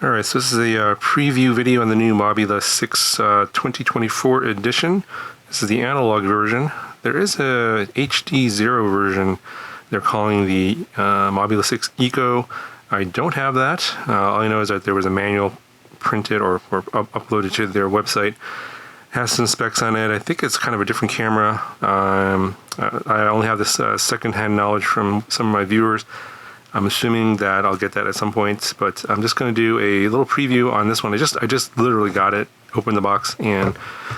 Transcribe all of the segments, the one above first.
Alright, so this is a preview video on the new Mobula6 2024 edition. This is the analog version. There is a HD0 version they're calling the Mobula6 Eco. I don't have that. All I know is that there was a manual printed or uploaded to their website. It has some specs on it. I think it's kind of a different camera. I only have this second-hand knowledge from some of my viewers. I'm assuming that I'll get that at some point, but I'm just going to do a little preview on this one. I just literally got it, opened the box, and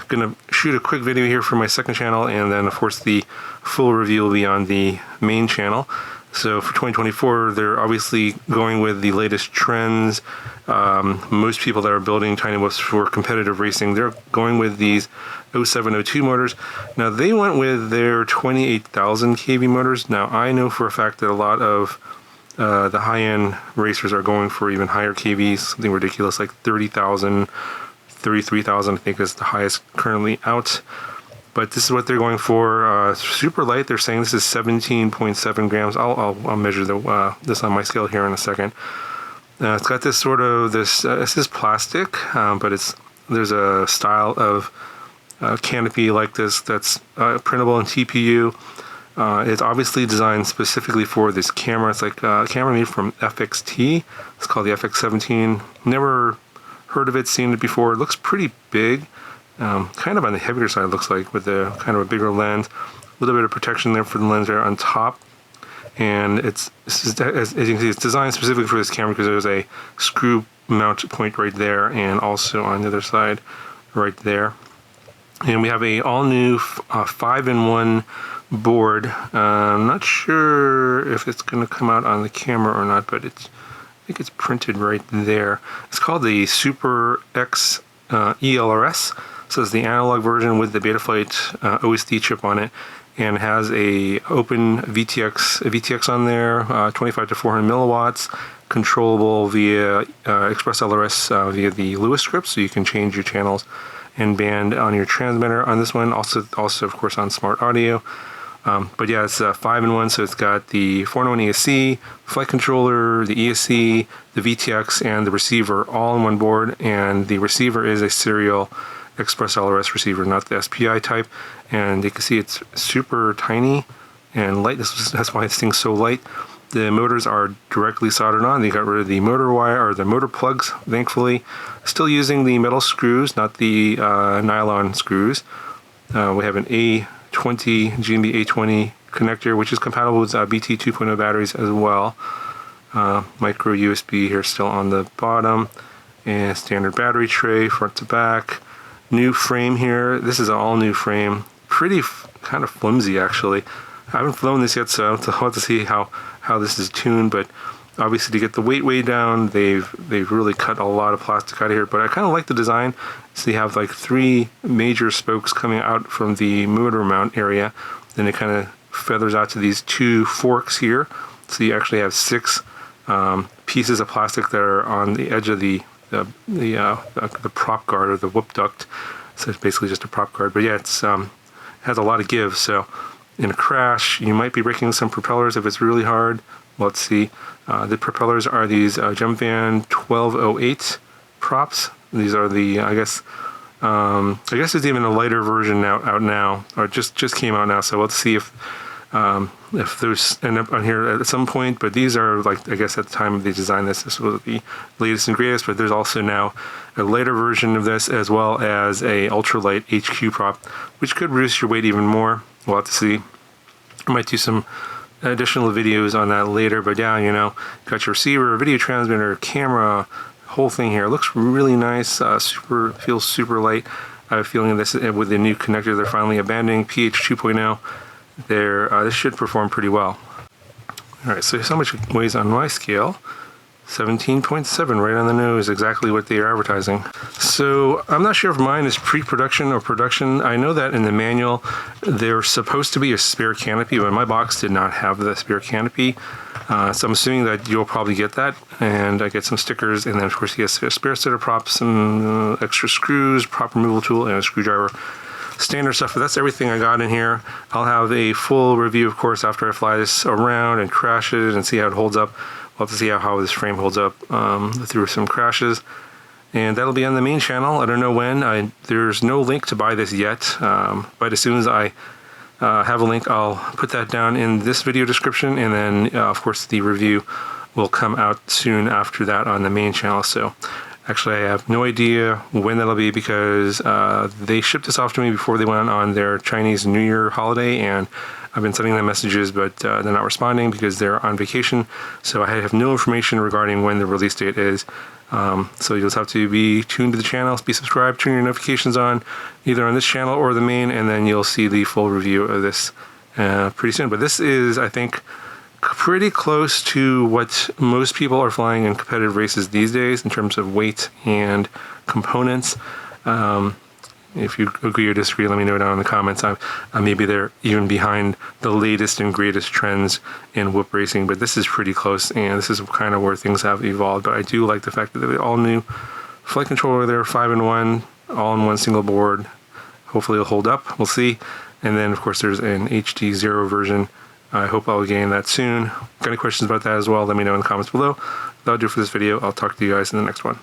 going to shoot a quick video here for my second channel, and then of course the full review will be on the main channel. So for 2024, they're obviously going with the latest trends. Most people that are building tiny whoops for competitive racing, they're going with these 0702 motors. Now they went with their 28,000 kV motors. Now I know for a fact that a lot of the high-end racers are going for even higher KVs, something ridiculous like 30,000, 33,000 I think is the highest currently out. But this is what they're going for. Super light. They're saying this is 17.7 grams. I'll measure this on my scale here in a second. It's got this sort of this is plastic, but there's a style of canopy like this that's printable in TPU. It's obviously designed specifically for this camera. It's like a camera made from FXT. It's called the FX17. Never heard of it, seen it before. It looks pretty big. Kind of on the heavier side, it looks like, with a kind of a bigger lens. A little bit of protection there for the lens there on top. And as you can see, it's designed specifically for this camera because there's a screw mount point right there, and also on the other side right there. And we have a all-new 5-in-1 board. I'm not sure if it's going to come out on the camera or not, but I think it's printed right there. It's called the Super X ELRS. So it's the analog version with the Betaflight OSD chip on it, and has a open VTX on there, 25 to 400 milliwatts, controllable via Express LRS via the Lewis script, so you can change your channels and band on your transmitter on this one. Also of course on smart audio. But yeah, it's 5-in-1, so it's got the 4-in-1 ESC, flight controller, the ESC, the VTX, and the receiver all in one board. And the receiver is a serial Express LRS receiver, not the SPI type. And you can see it's super tiny and light. That's why this thing's so light. The motors are directly soldered on. They got rid of the motor wire, or the motor plugs, thankfully. Still using the metal screws, not the nylon screws. We have an GMB A20 connector, which is compatible with BT 2.0 batteries as well. Micro USB here still on the bottom, and standard battery tray front to back. New frame here. This is an all new frame. Pretty kind of flimsy actually. I haven't flown this yet, so I'll have to see how this is tuned. But obviously, to get the weight way down, they've really cut a lot of plastic out of here. But I kind of like the design. So you have like 3 major spokes coming out from the motor mount area. Then it kind of feathers out to these 2 forks here. So you actually have 6 pieces of plastic that are on the edge of the prop guard, or the whoop duct. So it's basically just a prop guard. But yeah, it has a lot of give. So in a crash, you might be breaking some propellers if it's really hard. Let's see. The propellers are these Gemfan 1208 props. These are the, I guess there's even a lighter version out now, or just came out now. So let's see if those end up on here at some point. But these are, like, I guess at the time they designed this was the latest and greatest. But there's also now a lighter version of this, as well as a ultralight HQ prop, which could reduce your weight even more. We'll have to see. I might do some additional videos on that later. But yeah, you know, got your receiver, video transmitter, camera, whole thing here. It looks really nice. Feels super light. I have a feeling this, with the new connector they're finally abandoning, PH 2.0, this should perform pretty well. Alright, so here's how much it weighs on my scale. 17.7, right on the nose, exactly what they are advertising. So I'm not sure if mine is pre-production or production. I know that in the manual there's supposed to be a spare canopy, but my box did not have the spare canopy. So I'm assuming that you'll probably get that, and I get some stickers, and then of course you get a spare set of props, some extra screws, prop removal tool, and a screwdriver. Standard stuff, but that's everything I got in here. I'll have a full review, of course, after I fly this around and crash it and see how it holds up. we'll have to see how this frame holds up through some crashes. And that'll be on the main channel. I don't know when. There's no link to buy this yet, but as soon as I have a link, I'll put that down in this video description, and then of course the review will come out soon after that on the main channel. So actually I have no idea when that'll be, because they shipped this off to me before they went on their Chinese New Year holiday, and I've been sending them messages, but they're not responding because they're on vacation. So I have no information regarding when the release date is. So you'll just have to be tuned to the channel, be subscribed, turn your notifications on, either on this channel or the main, and then you'll see the full review of this pretty soon. But this is, I think, pretty close to what most people are flying in competitive races these days in terms of weight and components. If you agree or disagree, let me know down in the comments. Maybe they're even behind the latest and greatest trends in whoop racing, but this is pretty close, and this is kind of where things have evolved. But I do like the fact that they all new flight controller there, 5-in-1, all in one single board. Hopefully it'll hold up. We'll see. And then, of course, there's an HD0 version. I hope I'll gain that soon. Got any questions about that as well, let me know in the comments below. That'll do it for this video. I'll talk to you guys in the next one.